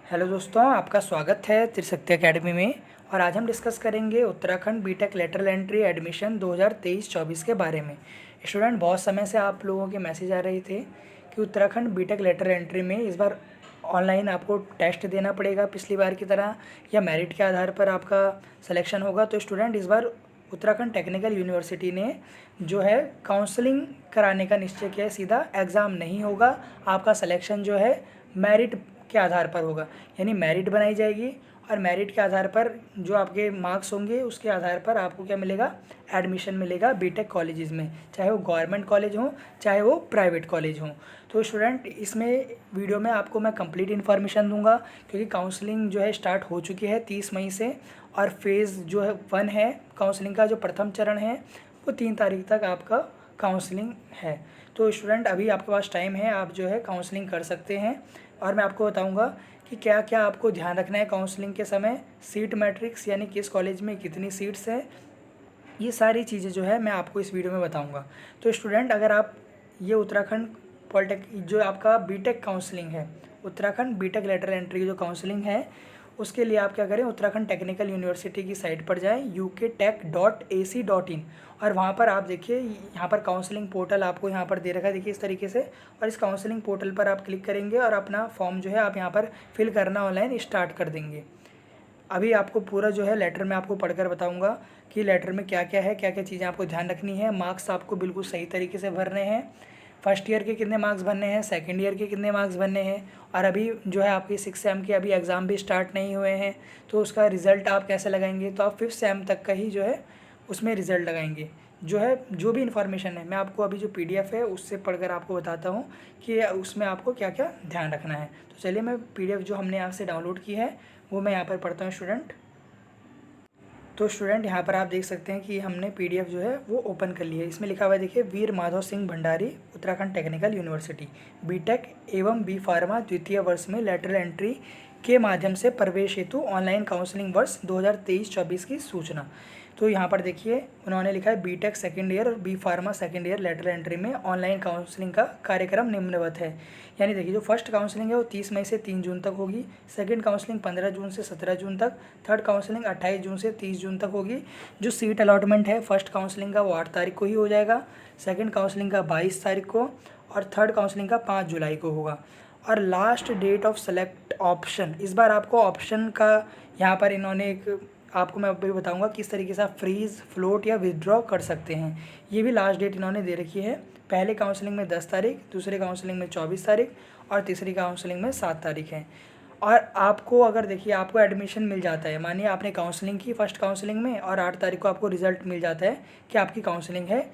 Hello दोस्तों, आपका स्वागत है त्रिशक्ति एकेडमी में। और आज हम डिस्कस करेंगे Uttarakhand BTech lateral entry admission 2023-24 के बारे में। स्टूडेंट, बहुत समय से आप लोगों के मैसेज आ रहे थे कि उत्तराखंड बीटेक लेटरल एंट्री में इस बार ऑनलाइन आपको टेस्ट देना पड़ेगा पिछली बार की तरह, या मेरिट के आधार पर आपका सिलेक्शन होगा। तो स्टूडेंट, इस बार उत्तराखंड टेक्निकल यूनिवर्सिटी ने जो है काउंसलिंग कराने का निश्चय किया है। सीधा एग्ज़ाम नहीं होगा, आपका सिलेक्शन जो है मेरिट के आधार पर होगा। यानी मेरिट बनाई जाएगी और मेरिट के आधार पर जो आपके मार्क्स होंगे उसके आधार पर आपको क्या मिलेगा, एडमिशन मिलेगा बीटेक कॉलेजेस में, चाहे वो गवर्नमेंट कॉलेज हो चाहे वो प्राइवेट कॉलेज हो। तो स्टूडेंट, इसमें वीडियो में आपको मैं कंप्लीट इन्फॉर्मेशन दूंगा, क्योंकि काउंसलिंग जो है स्टार्ट हो चुकी है 30 मई से, और फेज़ जो है 1 है काउंसलिंग का, जो प्रथम चरण है वो 3 तारीख तक आपका काउंसलिंग है। तो स्टूडेंट, अभी आपके पास टाइम है, आप जो है काउंसलिंग कर सकते हैं। और मैं आपको बताऊंगा कि क्या क्या आपको ध्यान रखना है काउंसलिंग के समय। सीट मैट्रिक्स यानी किस कॉलेज में कितनी सीट्स हैं, ये सारी चीज़ें जो है मैं आपको इस वीडियो में बताऊंगा। तो स्टूडेंट, अगर आप ये उत्तराखंड पॉलिटेक जो आपका बीटेक काउंसलिंग है, उत्तराखंड बीटेक लेटर एंट्री जो काउंसलिंग है, उसके लिए आप क्या करें, उत्तराखंड टेक्निकल यूनिवर्सिटी की साइट पर जाएं ukTech.ac.in, और वहाँ पर आप देखिए, यहाँ पर काउंसलिंग पोर्टल आपको यहाँ पर दे रखा है, देखिए इस तरीके से। और इस काउंसलिंग पोर्टल पर आप क्लिक करेंगे और अपना फॉर्म जो है आप यहाँ पर फिल करना ऑनलाइन स्टार्ट कर देंगे। अभी आपको पूरा जो है लेटर में आपको पढ़कर बताऊंगा कि लेटर में क्या क्या है, क्या क्या चीज़ें आपको ध्यान रखनी है। मार्क्स आपको बिल्कुल सही तरीके से भरने हैं। फर्स्ट ईयर के कितने मार्क्स भरने हैं, सेकंड ईयर के कितने मार्क्स भरने हैं। और अभी जो है आपकी 6 सेम के अभी एग्ज़ाम भी स्टार्ट नहीं हुए हैं, तो उसका रिज़ल्ट आप कैसे लगाएंगे, तो आप 5th सेम तक का ही जो है उसमें रिज़ल्ट लगाएंगे। जो है जो भी इन्फॉर्मेशन है मैं आपको अभी जो PDF है उससे पढ़कर आपको बताता हूँ कि उसमें आपको क्या क्या ध्यान रखना है। तो चलिए, मैं PDF जो हमने यहाँ से डाउनलोड की है वो मैं यहाँ पर पढ़ता हूँ स्टूडेंट। तो स्टूडेंट, यहाँ पर आप देख सकते हैं कि हमने PDF जो है वो ओपन कर लिया है। इसमें लिखा हुआ है, देखिए, Veer Madhav Singh Bhandari, Uttarakhand technical university, BTech एवं बी फार्मा द्वितीय वर्ष में लेटरल एंट्री के माध्यम से प्रवेश हेतु ऑनलाइन काउंसलिंग वर्ष 2023-24 की सूचना। तो यहाँ पर देखिए उन्होंने लिखा है, बीटेक सेकेंड ईयर और B pharma second year lateral entry में ऑनलाइन काउंसलिंग का कार्यक्रम निम्नवत है। यानी देखिए, जो फर्स्ट काउंसलिंग है वो 30 मई से 3 जून तक होगी, सेकंड काउंसलिंग 15 जून से 17 जून तक, थर्ड काउंसलिंग 28 जून से 30 जून तक होगी। जो सीट अलॉटमेंट है फर्स्ट काउंसलिंग का वो 8 तारीख को ही हो जाएगा, सेकंड काउंसलिंग का 22 तारीख को, और थर्ड काउंसलिंग का 5 जुलाई को होगा। और last date of select option, इस बार आपको ऑप्शन का यहाँ पर इन्होंने एक, आपको मैं अभी बताऊंगा किस तरीके से आप फ्रीज, फ्लोट या विदड्रॉ कर सकते हैं। ये भी लास्ट डेट इन्होंने दे रखी है। पहले काउंसलिंग में 10 तारीख, दूसरे काउंसलिंग में 24 तारीख, और तीसरी काउंसलिंग में 7 तारीख है। और आपको अगर देखिए आपको एडमिशन मिल जाता है, मानिए आपने काउंसलिंग की फर्स्ट काउंसलिंग में, और 8 तारीख को आपको रिजल्ट मिल जाता है कि आपकी काउंसलिंग है,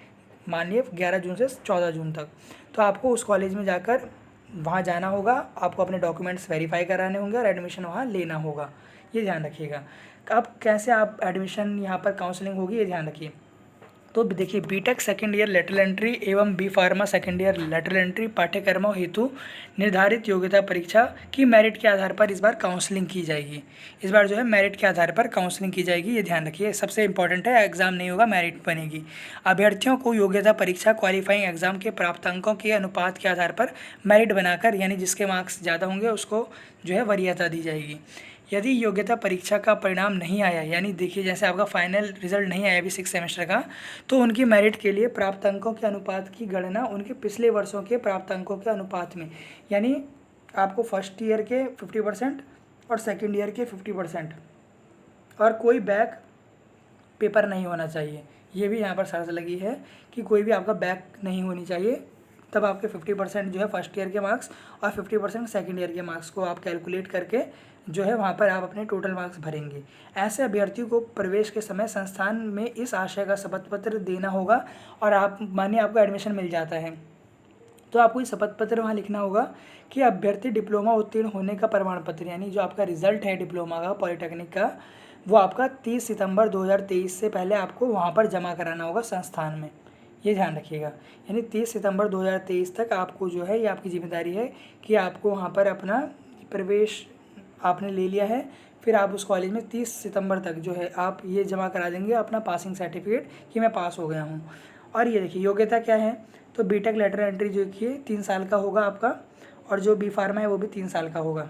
मानिए 11 जून से 14 जून तक, तो आपको उस कॉलेज में जाकर वहाँ जाना होगा, आपको अपने डॉक्यूमेंट्स वेरीफाई कराने होंगे और एडमिशन वहाँ लेना होगा। ये ध्यान रखिएगा। अब कैसे आप एडमिशन यहाँ पर काउंसलिंग होगी, ये ध्यान रखिए। तो देखिए, BTech second year lateral entry एवं B pharma second year lateral entry पाठ्यक्रमों हेतु निर्धारित योग्यता परीक्षा की मेरिट के आधार पर इस बार काउंसलिंग की जाएगी। इस बार जो है मेरिट के आधार पर काउंसलिंग की जाएगी, ये ध्यान रखिए। सबसे इंपॉर्टेंट है, एग्जाम नहीं होगा, मेरिट बनेगी। अभ्यर्थियों को योग्यता परीक्षा क्वालिफाइंग एग्जाम के प्राप्त अंकों के अनुपात के आधार पर मेरिट बनाकर, यानी जिसके मार्क्स ज़्यादा होंगे उसको जो है वरीयता दी जाएगी। यदि योग्यता परीक्षा का परिणाम नहीं आया, यानी देखिए जैसे आपका फाइनल रिजल्ट नहीं आया अभी 6 सेमेस्टर का, तो उनकी मेरिट के लिए प्राप्त अंकों के अनुपात की गणना उनके पिछले वर्षों के प्राप्त अंकों के अनुपात में, यानी आपको फर्स्ट ईयर के 50% और सेकेंड ईयर के 50%, और कोई बैक पेपर नहीं होना चाहिए। ये भी यहाँ पर शर्त लगी है कि कोई भी आपका बैक नहीं होनी चाहिए, तब आपके 50% जो है फर्स्ट ईयर के मार्क्स और 50% सेकेंड ईयर के मार्क्स को आप कैलकुलेट करके जो है वहाँ पर आप अपने टोटल मार्क्स भरेंगे। ऐसे अभ्यर्थियों को प्रवेश के समय संस्थान में इस आशय का शपथ पत्र देना होगा, और आप मानिए आपको एडमिशन मिल जाता है तो आपको इस शपथ पत्र वहाँ लिखना होगा कि अभ्यर्थी डिप्लोमा उत्तीर्ण होने का प्रमाण पत्र, यानी जो आपका रिजल्ट है डिप्लोमा का, पॉलिटेक्निक का, वो आपका 30 सितंबर 2023 से पहले आपको वहाँ पर जमा कराना होगा संस्थान में। ये ध्यान रखिएगा। यानी 30 सितंबर 2023 तक आपको जो है, ये आपकी जिम्मेदारी है कि आपको वहाँ पर अपना प्रवेश आपने ले लिया है, फिर आप उस कॉलेज में 30 सितंबर तक जो है आप ये जमा करा देंगे अपना पासिंग सर्टिफिकेट कि मैं पास हो गया हूँ। और ये देखिए योग्यता क्या है, तो बीटेक लेटर एंट्री जो कि 3 साल का होगा आपका, और जो बी फार्मा है वो भी 3 साल का होगा।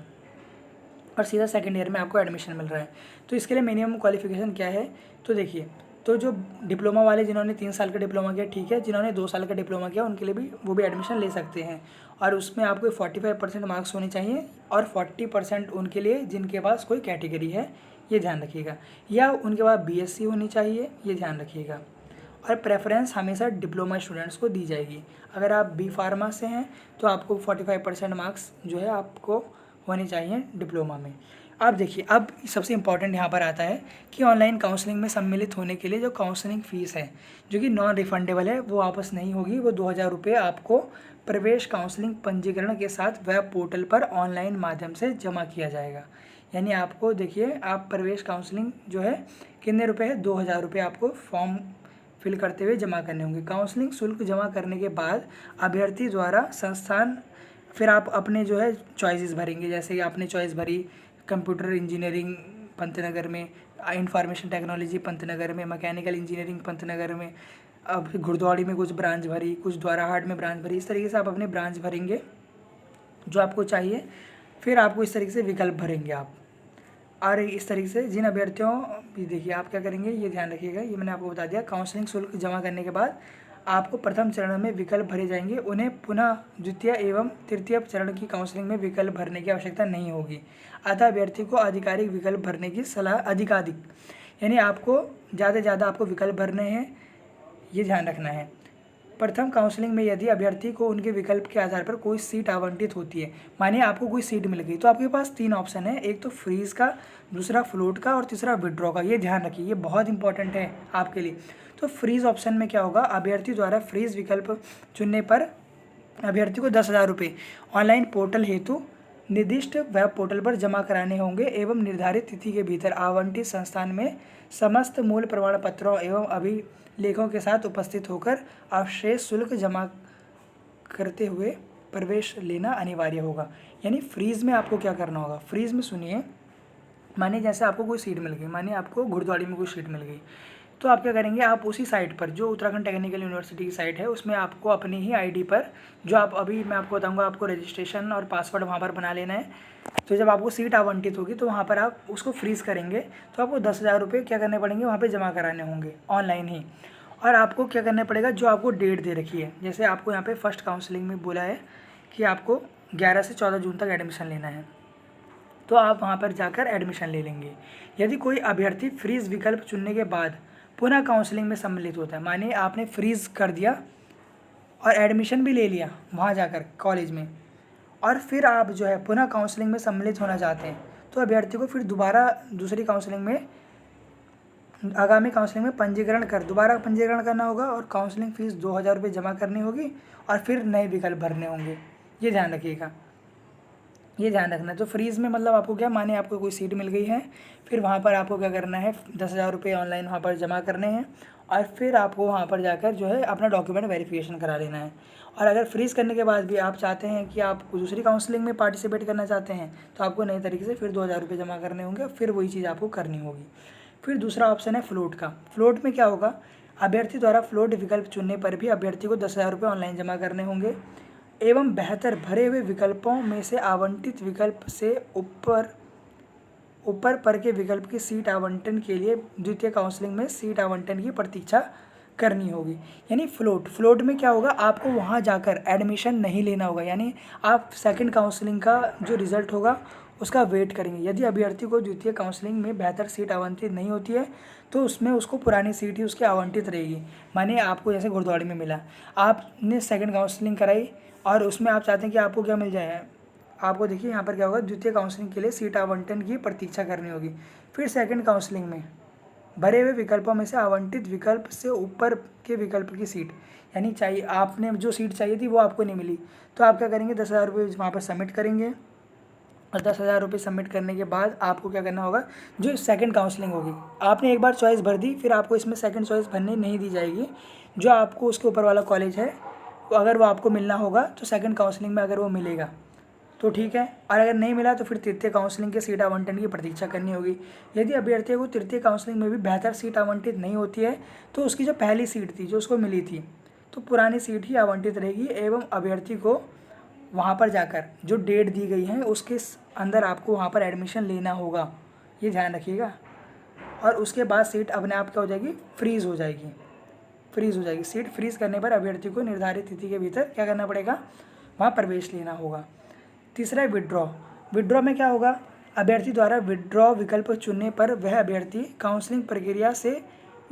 और सीधा सेकंड ईयर में आपको एडमिशन मिल रहा है। तो इसके लिए मिनिमम क्वालिफिकेशन क्या है, तो देखिए, तो जो डिप्लोमा वाले जिन्होंने 3 साल का डिप्लोमा किया ठीक है, जिन्होंने 2 साल का डिप्लोमा किया उनके लिए भी वो भी एडमिशन ले सकते हैं। और उसमें आपको 45% मार्क्स होने चाहिए, और 40% उनके लिए जिनके पास कोई कैटेगरी है, ये ध्यान रखिएगा, या उनके पास बीएससी होनी चाहिए, ये ध्यान रखिएगा। और प्रेफरेंस हमेशा डिप्लोमा स्टूडेंट्स को दी जाएगी। अगर आप बी फार्मा से हैं तो आपको 45% मार्क्स जो है आपको होने चाहिए डिप्लोमा में। अब देखिए, अब सबसे इम्पॉर्टेंट यहाँ पर आता है कि ऑनलाइन काउंसलिंग में सम्मिलित होने के लिए जो काउंसलिंग फ़ीस है, जो कि नॉन रिफंडेबल है, वो वापस नहीं होगी। वो 2000 रुपये आपको प्रवेश काउंसलिंग पंजीकरण के साथ वेब पोर्टल पर ऑनलाइन माध्यम से जमा किया जाएगा। यानी आपको देखिए, आप प्रवेश काउंसलिंग जो है कितने रुपये है, 2000 रुपये आपको फॉर्म फिल करते हुए जमा करने होंगे। काउंसलिंग शुल्क जमा करने के बाद अभ्यर्थी द्वारा संस्थान, फिर आप अपने जो है चॉइसेस भरेंगे। जैसे कि आपने चॉइस भरी कंप्यूटर इंजीनियरिंग पंतनगर में, इंफॉर्मेशन टेक्नोलॉजी पंतनगर में, मैकेनिकल इंजीनियरिंग पंतनगर में, अब गुरुद्वारी में कुछ ब्रांच भरी, कुछ द्वाराहाट में ब्रांच भरी। इस तरीके से आप अपने ब्रांच भरेंगे जो आपको चाहिए। फिर आपको इस तरीके से विकल्प भरेंगे आप। और इस तरीके से जिन अभ्यर्थियों भी, देखिए आप क्या करेंगे, ये ध्यान रखिएगा, ये मैंने आपको बता दिया। काउंसलिंग शुल्क जमा करने के बाद आपको प्रथम चरण में विकल्प भरे जाएंगे, उन्हें पुनः द्वितीय एवं तृतीय चरण की काउंसलिंग में विकल्प भरने की आवश्यकता नहीं होगी। अतः अभ्यर्थी को आधिकारिक विकल्प भरने की सलाह अधिकाधिक, यानी आपको ज़्यादा से ज़्यादा आपको विकल्प भरने हैं, ये ध्यान रखना है। प्रथम काउंसलिंग में यदि अभ्यर्थी को उनके विकल्प के आधार पर कोई सीट आवंटित होती है, मानिए आपको कोई सीट मिल गई, तो आपके पास 3 ऑप्शन है, एक तो फ्रीज का, दूसरा फ्लोट का, और तीसरा विड्रॉ का। ये ध्यान रखिए, ये बहुत इंपॉर्टेंट है आपके लिए। तो फ्रीज ऑप्शन में क्या होगा, अभ्यर्थी द्वारा फ्रीज विकल्प चुनने पर अभ्यर्थी को 10,000 रुपये ऑनलाइन पोर्टल हेतु निर्दिष्ट वेब पोर्टल पर जमा कराने होंगे एवं निर्धारित तिथि के भीतर आवंटित संस्थान में समस्त मूल प्रमाण पत्रों एवं अभिलेखों के साथ उपस्थित होकर अवशेष शुल्क जमा करते हुए प्रवेश लेना अनिवार्य होगा। यानी फ्रीज में आपको क्या करना होगा, फ्रीज में सुनिए, मानिए जैसे आपको कोई सीट मिल गई, मानिए आपको गुरुद्वारी में कोई सीट मिल गई, तो आप क्या करेंगे, आप उसी साइट पर, जो उत्तराखंड टेक्निकल यूनिवर्सिटी की साइट है, उसमें आपको अपनी ही आईडी पर, जो आप अभी मैं आपको बताऊंगा, आपको रजिस्ट्रेशन और पासवर्ड वहाँ पर बना लेना है। तो जब आपको सीट आवंटित होगी तो वहाँ पर आप उसको फ्रीज़ करेंगे, तो आपको 10,000 रुपये क्या करने पड़ेंगे, वहाँ पर जमा कराने होंगे ऑनलाइन ही। और आपको क्या करना पड़ेगा, जो आपको डेट दे रखी है, जैसे आपको यहाँ पर फर्स्ट काउंसलिंग में बोला है कि आपको 11 से 14 जून तक एडमिशन लेना है, तो आप वहाँ पर जाकर एडमिशन ले लेंगे। यदि कोई अभ्यर्थी फ्रीज विकल्प चुनने के बाद पुनः काउंसलिंग में सम्मिलित होता है, मानिए आपने फ्रीज़ कर दिया और एडमिशन भी ले लिया वहाँ जाकर कॉलेज में, और फिर आप जो है पुनः काउंसलिंग में सम्मिलित होना चाहते हैं, तो अभ्यर्थी को फिर दोबारा दूसरी काउंसलिंग में, आगामी काउंसलिंग में दोबारा पंजीकरण करना होगा, और काउंसलिंग फ़ीस 2,000 रुपये जमा करनी होगी, और फिर नए विकल्प भरने होंगे। ये ध्यान रखिएगा, ये ध्यान रखना है। तो फ्रीज़ में मतलब आपको क्या, माने आपको कोई सीट मिल गई है, फिर वहाँ पर आपको क्या करना है, 10,000 रुपये ऑनलाइन वहाँ पर जमा करने हैं, और फिर आपको वहाँ पर जाकर जो है अपना डॉक्यूमेंट वेरिफिकेशन करा लेना है। और अगर फ्रीज़ करने के बाद भी आप चाहते हैं कि आप दूसरी काउंसलिंग में पार्टिसिपेट करना चाहते हैं, तो आपको नए तरीके से फिर 2,000 रुपये जमा करने होंगे, फिर वही चीज़ आपको करनी होगी। फिर दूसरा ऑप्शन है फ्लोट का। फ्लोट में क्या होगा, अभ्यर्थी द्वारा फ्लोट विकल्प चुनने पर भी अभ्यर्थी को 10,000 रुपये ऑनलाइन जमा करने होंगे एवं बेहतर भरे हुए विकल्पों में से आवंटित विकल्प से ऊपर पर के विकल्प की सीट आवंटन के लिए द्वितीय काउंसलिंग में सीट आवंटन की प्रतीक्षा करनी होगी। यानी फ्लोट में क्या होगा, आपको वहाँ जाकर एडमिशन नहीं लेना होगा, यानी आप सेकंड काउंसलिंग का जो रिज़ल्ट होगा उसका वेट करेंगे। यदि अभ्यर्थी को द्वितीय काउंसलिंग में बेहतर सीट आवंटित नहीं होती है, तो उसमें उसको पुरानी सीट ही उसकी आवंटित रहेगी। मानिए आपको जैसे गुरुद्वारे में मिला, आपने सेकंड काउंसलिंग कराई और उसमें आप चाहते हैं कि आपको क्या मिल जाए, आपको देखिए यहाँ पर क्या होगा, द्वितीय काउंसलिंग के लिए सीट आवंटन की प्रतीक्षा करनी होगी। फिर सेकंड काउंसलिंग में भरे हुए विकल्पों में से आवंटित विकल्प से ऊपर के विकल्प की सीट, यानी चाहिए आपने जो सीट चाहिए थी वो आपको नहीं मिली, तो आप क्या करेंगे, 10,000 रुपये वहाँ पर सबमिट करेंगे, और 10,000 रुपये सबमिट करने के बाद आपको क्या करना होगा, जो सेकंड काउंसलिंग होगी, आपने एक बार चॉइस भर दी, फिर आपको इसमें सेकंड चॉइस भरने नहीं दी जाएगी। जो आपको उसके ऊपर वाला कॉलेज है, तो अगर वो आपको मिलना होगा तो सेकंड काउंसलिंग में अगर वो मिलेगा तो ठीक है, और अगर नहीं मिला तो फिर तृतीय काउंसलिंग के सीट आवंटन की प्रतीक्षा करनी होगी। यदि अभ्यर्थी को तृतीय काउंसलिंग में भी बेहतर सीट आवंटित नहीं होती है, तो उसकी जो पहली सीट थी जो उसको मिली थी, तो पुरानी सीट ही आवंटित रहेगी एवं अभ्यर्थी को वहाँ पर जाकर जो डेट दी गई है उसके अंदर आपको वहाँ पर एडमिशन लेना होगा, ये ध्यान रखिएगा। और उसके बाद सीट अपने आप क्या हो जाएगी, फ्रीज़ हो जाएगी, फ्रीज़ हो जाएगी। सीट फ्रीज़ करने पर अभ्यर्थी को निर्धारित तिथि के भीतर क्या करना पड़ेगा, वहाँ प्रवेश लेना होगा। तीसरा है विड्रॉ। विड्रॉ में क्या होगा, अभ्यर्थी द्वारा विड्रॉ विकल्प चुनने पर वह अभ्यर्थी काउंसलिंग प्रक्रिया से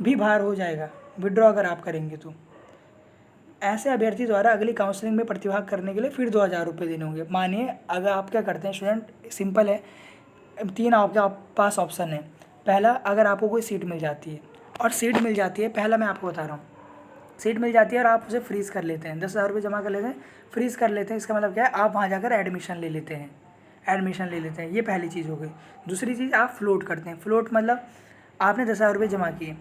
भी बाहर हो जाएगा। विड्रॉ अगर आप करेंगे तो ऐसे अभ्यर्थी द्वारा अगली काउंसलिंग में प्रतिभाग करने के लिए फिर 2000 रुपये देने होंगे। मानिए अगर आप क्या करते हैं स्टूडेंट, सिंपल है, 3 आपके पास ऑप्शन है। पहला, अगर आपको कोई सीट मिल जाती है, और सीट मिल जाती है, पहला मैं आपको बता रहा हूँ, सीट मिल जाती है और आप उसे फ्रीज़ कर लेते हैं, 10,000 रुपये जमा कर लेते हैं, फ्रीज़ कर लेते हैं। इसका मतलब क्या है, आप वहाँ जाकर एडमिशन ले लेते हैं, एडमिशन ले लेते हैं। ये पहली चीज़ हो गई। दूसरी चीज़, आप फ्लोट करते हैं। फ्लोट मतलब आपने 10,000 रुपये जमा किए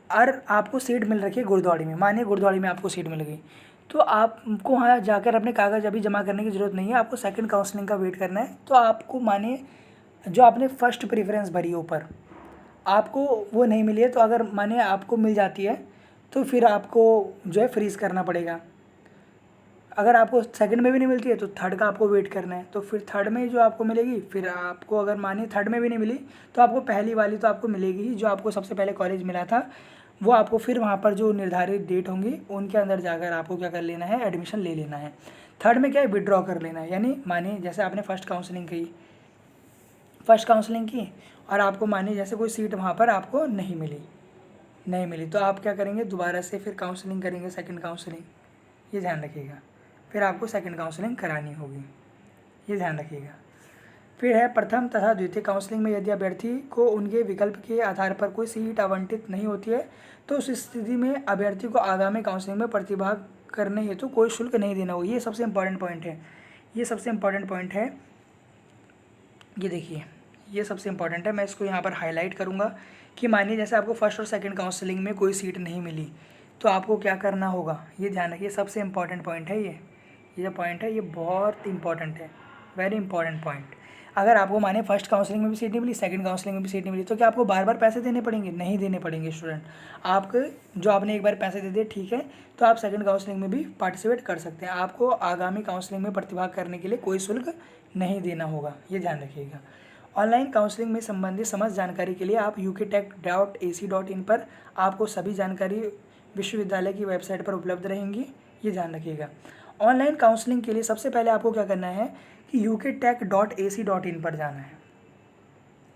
और आपको सीट मिल रखी है गुरुद्वारे में। मानिए गुरुद्वारे में आपको सीट मिल गई, तो आपको वहाँ जाकर अपने कागज़ अभी जमा करने की ज़रूरत नहीं है, आपको सेकंड काउंसलिंग का वेट करना है। तो आपको मानिए जो आपने फर्स्ट प्रेफरेंस भरी है ऊपर, आपको वो नहीं मिली है, तो अगर मानिए आपको मिल जाती है तो फिर आपको जो है फ्रीज़ करना पड़ेगा। अगर आपको सेकंड में भी नहीं मिलती है तो थर्ड का आपको वेट करना है। तो फिर थर्ड में जो आपको मिलेगी, फिर आपको अगर मानिए थर्ड में भी नहीं मिली तो आपको पहली वाली तो आपको मिलेगी ही, जो आपको सबसे पहले कॉलेज मिला था वो आपको फिर वहाँ पर जो निर्धारित डेट होंगी उनके अंदर जाकर आपको क्या कर लेना है, एडमिशन ले लेना है। थर्ड में क्या है, विड्रॉ कर लेना है। यानी मानिए जैसे आपने फर्स्ट काउंसलिंग की और आपको मानिए जैसे कोई सीट वहाँ पर आपको नहीं मिली तो आप क्या करेंगे, दोबारा से फिर काउंसलिंग करेंगे, सेकंड काउंसलिंग, ये ध्यान रखिएगा। फिर आपको सेकंड काउंसलिंग करानी होगी, ये ध्यान रखिएगा। फिर है प्रथम तथा द्वितीय काउंसलिंग में यदि अभ्यर्थी को उनके विकल्प के आधार पर कोई सीट आवंटित नहीं होती है तो उस स्थिति में अभ्यर्थी को आगामी काउंसलिंग में प्रतिभाग करने हेतु कोई शुल्क नहीं देना होगा। ये सबसे इम्पॉर्टेंट पॉइंट है, ये सबसे इम्पॉर्टेंट पॉइंट है। ये देखिए, ये सबसे इम्पॉर्टेंट है, मैं इसको यहाँ पर हाईलाइट करूँगा कि मानिए जैसे आपको फर्स्ट और सेकंड काउंसलिंग में कोई सीट नहीं मिली तो आपको क्या करना होगा, ये ध्यान रखिए। सबसे इम्पॉर्टेंट पॉइंट है ये जो पॉइंट है ये बहुत इंपॉर्टेंट है, वेरी इंपॉर्टेंट पॉइंट। अगर आपको माने फर्स्ट काउंसलिंग में भी सीट नहीं मिली, सेकंड काउंसलिंग में भी सीट नहीं मिली, तो क्या आपको बार बार पैसे देने पड़ेंगे? नहीं देने पड़ेंगे स्टूडेंट। आपको जो आपने एक बार पैसे दे दिए ठीक है, तो आप सेकंड काउंसलिंग में भी पार्टिसिपेट कर सकते हैं। आपको आगामी काउंसलिंग में प्रतिभाग करने के लिए कोई शुल्क नहीं देना होगा, ये ध्यान रखिएगा। ऑनलाइन काउंसलिंग में संबंधित समस्त जानकारी के लिए आप ukTech.ac.in पर आपको सभी जानकारी विश्वविद्यालय की वेबसाइट पर उपलब्ध रहेंगी, ये ध्यान रखिएगा। ऑनलाइन काउंसलिंग के लिए सबसे पहले आपको क्या करना है कि ukTech.ac.in पर जाना है।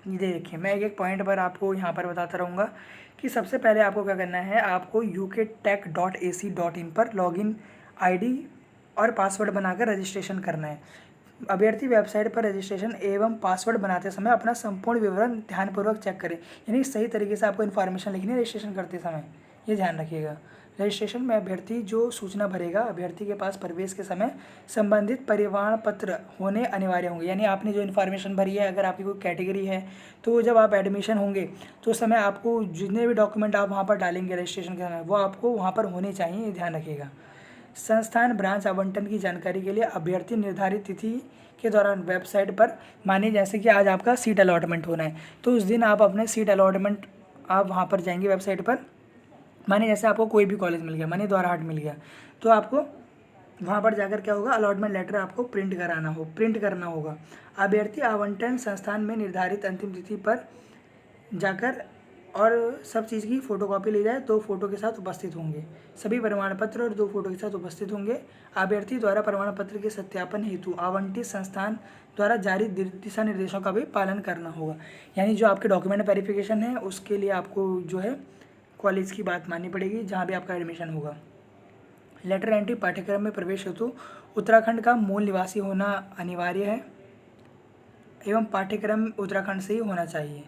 ये देखिए, मैं एक एक पॉइंट पर आपको यहाँ पर बताता रहूँगा कि सबसे पहले आपको क्या करना है, आपको ukTech.ac.in पर लॉगिन आईडी और पासवर्ड बनाकर रजिस्ट्रेशन करना है। अभ्यर्थी वेबसाइट पर रजिस्ट्रेशन एवं पासवर्ड बनाते समय अपना संपूर्ण विवरण ध्यानपूर्वक चेक करें, यानी सही तरीके से आपको इन्फॉर्मेशन लिखनी है रजिस्ट्रेशन करते समय, ये ध्यान रखिएगा। रजिस्ट्रेशन में अभ्यर्थी जो सूचना भरेगा, अभ्यर्थी के पास प्रवेश के समय संबंधित परिवहन पत्र होने अनिवार्य होंगे। यानी आपने जो इन्फॉर्मेशन भरी है, अगर आपकी कोई कैटेगरी है तो जब आप एडमिशन होंगे तो उस समय आपको जितने भी डॉक्यूमेंट आप वहाँ पर डालेंगे रजिस्ट्रेशन के समय, वो आपको वहाँ पर होने चाहिए, ये ध्यान रखिएगा। संस्थान ब्रांच आवंटन की जानकारी के लिए अभ्यर्थी निर्धारित तिथि के दौरान वेबसाइट पर, मानिए जैसे कि आज आपका सीट अलॉटमेंट होना है तो उस दिन आप अपने सीट अलॉटमेंट आप वहाँ पर जाएंगे वेबसाइट पर। मानिए जैसे आपको कोई भी कॉलेज मिल गया, मानिए द्वाराहाट मिल गया, तो आपको वहाँ पर जाकर क्या होगा, अलॉटमेंट लेटर आपको प्रिंट करना होगा। अभ्यर्थी आवंटन संस्थान में निर्धारित अंतिम तिथि पर जाकर और सब चीज़ की फ़ोटोकॉपी ले जाए, 2 फोटो के साथ उपस्थित होंगे। सभी प्रमाण पत्र और 2 फोटो के साथ उपस्थित होंगे। अभ्यर्थी द्वारा प्रमाण पत्र के सत्यापन हेतु आवंटित संस्थान द्वारा जारी दिशा निर्देशों का भी पालन करना होगा। यानी जो आपके डॉक्यूमेंट वेरिफिकेशन है उसके लिए आपको जो है कॉलेज की बात माननी पड़ेगी जहाँ भी आपका एडमिशन होगा। लेटर एंट्री पाठ्यक्रम में प्रवेश हेतु उत्तराखंड का मूल निवासी होना अनिवार्य है एवं पाठ्यक्रम उत्तराखंड से ही होना चाहिए।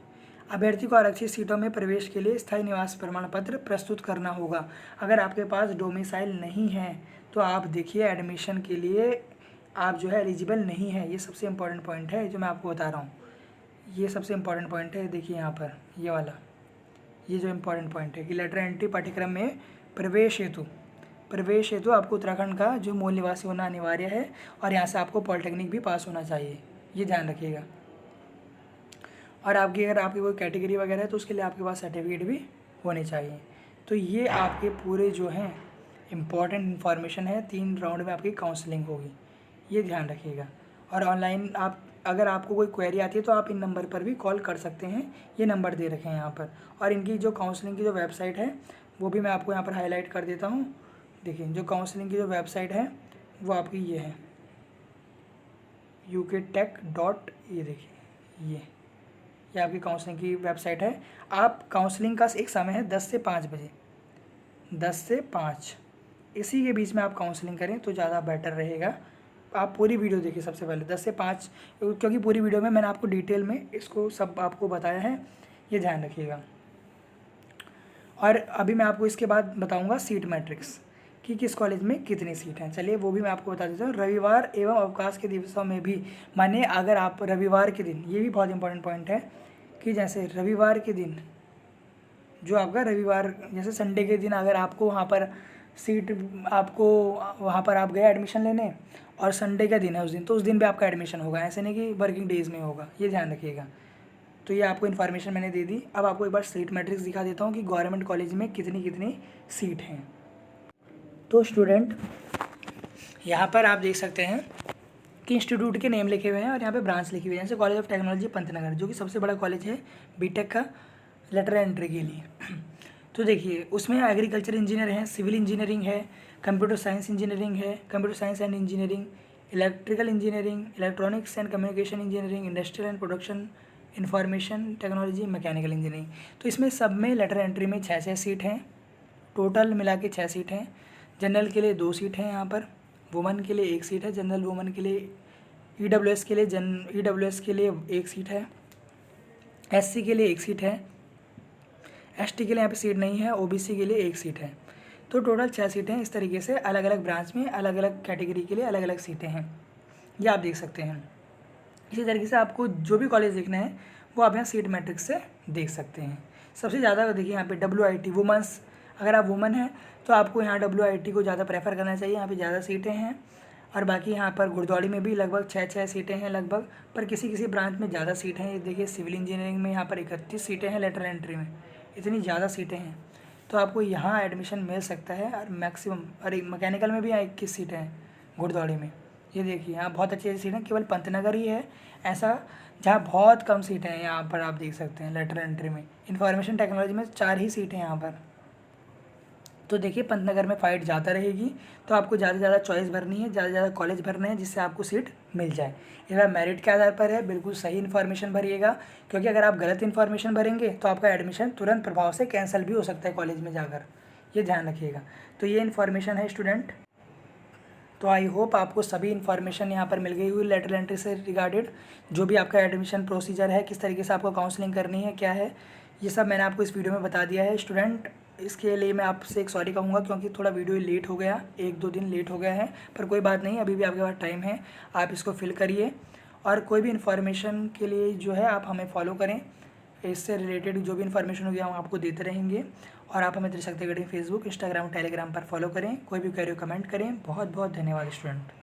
अभ्यर्थी को आरक्षित सीटों में प्रवेश के लिए स्थायी निवास प्रमाण पत्र प्रस्तुत करना होगा। अगर आपके पास डोमिसाइल नहीं है तो आप देखिए एडमिशन के लिए आप जो है एलिजिबल नहीं है। ये सबसे इम्पॉर्टेंट पॉइंट है जो मैं आपको बता रहा हूँ, ये सबसे इम्पॉर्टेंट पॉइंट है। देखिए यहाँ पर ये वाला, ये जो इम्पॉर्टेंट पॉइंट है कि लेटर एंट्री पाठ्यक्रम में प्रवेश हेतु आपको उत्तराखंड का जो मूल निवासी होना अनिवार्य है और यहाँ से आपको पॉलिटेक्निक भी पास होना चाहिए, ये ध्यान रखिएगा। और आपकी अगर आपकी कोई कैटेगरी वगैरह है तो उसके लिए आपके पास सर्टिफिकेट भी होने चाहिए। तो ये आपके पूरे जो हैं इम्पॉर्टेंट इन्फॉर्मेशन है। 3 राउंड में आपकी काउंसलिंग होगी, ये ध्यान रखिएगा। और ऑनलाइन आप अगर आपको कोई क्वेरी आती है तो आप इन नंबर पर भी कॉल कर सकते हैं, ये नंबर दे रखे हैं यहाँ पर। और इनकी जो काउंसलिंग की जो वेबसाइट है वो भी मैं आपको यहाँ पर हाईलाइट कर देता हूँ। देखिए जो काउंसलिंग की जो वेबसाइट है वो आपकी ये है UKTech डॉट, ये देखिए ये आपकी काउंसलिंग की वेबसाइट है। आप काउंसलिंग का एक समय है 10 से 5 बजे, 10 से 5 इसी के बीच में आप काउंसलिंग करें तो ज़्यादा बेटर रहेगा। आप पूरी वीडियो देखिए सबसे पहले 10 से 5, क्योंकि पूरी वीडियो में मैंने आपको डिटेल में इसको सब आपको बताया है, ये ध्यान रखिएगा। और अभी मैं आपको इसके बाद बताऊंगा सीट मैट्रिक्स कि किस कॉलेज में कितनी सीट हैं। चलिए वो भी मैं आपको बता देता हूँ। रविवार एवं अवकाश के दिवसों में भी, माने अगर आप रविवार के दिन, ये भी बहुत इंपॉर्टेंट पॉइंट है कि जैसे रविवार के दिन जो आपका रविवार, जैसे संडे के दिन अगर आपको वहाँ पर सीट, आपको वहाँ पर आप गए एडमिशन लेने और संडे का दिन है उस दिन, तो उस दिन भी आपका एडमिशन होगा, ऐसे नहीं कि वर्किंग डेज़ में होगा, ये ध्यान रखिएगा। तो ये आपको इन्फॉर्मेशन मैंने दे दी। अब आपको एक बार सीट मैट्रिक्स दिखा देता हूँ कि गवर्नमेंट कॉलेज में कितनी कितनी सीट हैं। तो स्टूडेंट यहाँ पर आप देख सकते हैं कि इंस्टीट्यूट के नेम लिखे हुए हैं और यहाँ पे ब्रांच लिखी हुई है, जैसे कॉलेज ऑफ टेक्नोलॉजी पंतनगर, जो कि सबसे बड़ा कॉलेज है बीटेक का लेटर एंट्री के लिए। तो देखिए उसमें एग्रीकल्चर इंजीनियर है, सिविल इंजीनियरिंग है, कंप्यूटर साइंस इंजीनियरिंग है, computer science and engineering, electrical engineering, electronics and communication engineering, industrial and production information technology, mechanical engineering. तो इसमें सब में लेटर एंट्री में 6 सीट हैं, टोटल मिला के 6 सीट हैं। जनरल के लिए 2 सीट हैं यहाँ पर, वुमेन के लिए 1 सीट है, जनरल वुमेन के लिए, EWS के लिए EWS के लिए 1 सीट है, SC के लिए 1 सीट है, ST के लिए यहाँ पे सीट नहीं है, OBC के लिए 1 सीट है। तो टोटल 6 सीटें इस तरीके से अलग अलग ब्रांच में अलग अलग कैटेगरी के लिए अलग अलग सीटें हैं, ये आप देख सकते हैं। इसी तरीके से आपको जो भी कॉलेज देखना है वो आप यहाँ सीट मैट्रिक्स से देख सकते हैं। सबसे ज़्यादा देखिए यहाँ पे WIT वुमेंस, अगर आप वुमेन हैं तो आपको यहाँ WIT को ज़्यादा प्रेफर करना चाहिए, यहाँ पे ज़्यादा सीटें हैं। और बाकी यहाँ पर गुरदौड़ी में भी लगभग 6 सीटें हैं लगभग, पर किसी किसी ब्रांच में ज़्यादा सीट हैं। ये देखिए सिविल इंजीनियरिंग में यहाँ पर 31 सीटें हैं लेटर एंट्री में, इतनी ज़्यादा सीटें हैं, तो आपको यहाँ एडमिशन मिल सकता है। और मैक्सिमम, और मैकेनिकल में भी यहाँ 21 सीटें हैं गुरदौड़ी में। ये देखिए यहाँ बहुत अच्छी सीट है, केवल पंतनगर ही है ऐसा जहाँ बहुत कम सीटें हैं। यहाँ पर आप देख सकते हैं लेटर एंट्री में इंफॉर्मेशन टेक्नोलॉजी में 4 ही सीटें हैं यहाँ पर। तो देखिए पंतनगर में फ़ाइट ज़्यादा रहेगी, तो आपको ज़्यादा से ज़्यादा चॉइस भरनी है, ज़्यादा से ज़्यादा कॉलेज भरने हैं जिससे आपको सीट मिल जाए। इस बार मेरिट के आधार पर है, बिल्कुल सही इन्फॉर्मेशन भरिएगा, क्योंकि अगर आप गलत इन्फॉर्मेशन भरेंगे तो आपका एडमिशन तुरंत प्रभाव से कैंसिल भी हो सकता है कॉलेज में जाकर, ये ध्यान रखिएगा। तो ये इन्फॉर्मेशन है स्टूडेंट। तो आई होप आपको सभी इन्फॉर्मेशन यहाँ पर मिल गई हुई लेटर एंट्री से रिगार्डेड, जो भी आपका एडमिशन प्रोसीजर है, किस तरीके से आपको काउंसलिंग करनी है, क्या है, ये सब मैंने आपको इस वीडियो में बता दिया है स्टूडेंट। इसके लिए मैं आपसे एक सॉरी कहूँगा, क्योंकि थोड़ा वीडियो लेट हो गया, 1-2 दिन लेट हो गया है, पर कोई बात नहीं, अभी भी आपके पास टाइम है, आप इसको फिल करिए। और कोई भी इन्फॉर्मेशन के लिए जो है आप हमें फॉलो करें, इससे रिलेटेड जो भी इन्फॉर्मेशन होगी हम आपको देते रहेंगे। और आप हमें त्रिशक्ति अकेडमी फेसबुक, इंस्टाग्राम, टेलीग्राम पर फॉलो करें। कोई भी क्वेरी कमेंट करें। बहुत बहुत धन्यवाद स्टूडेंट।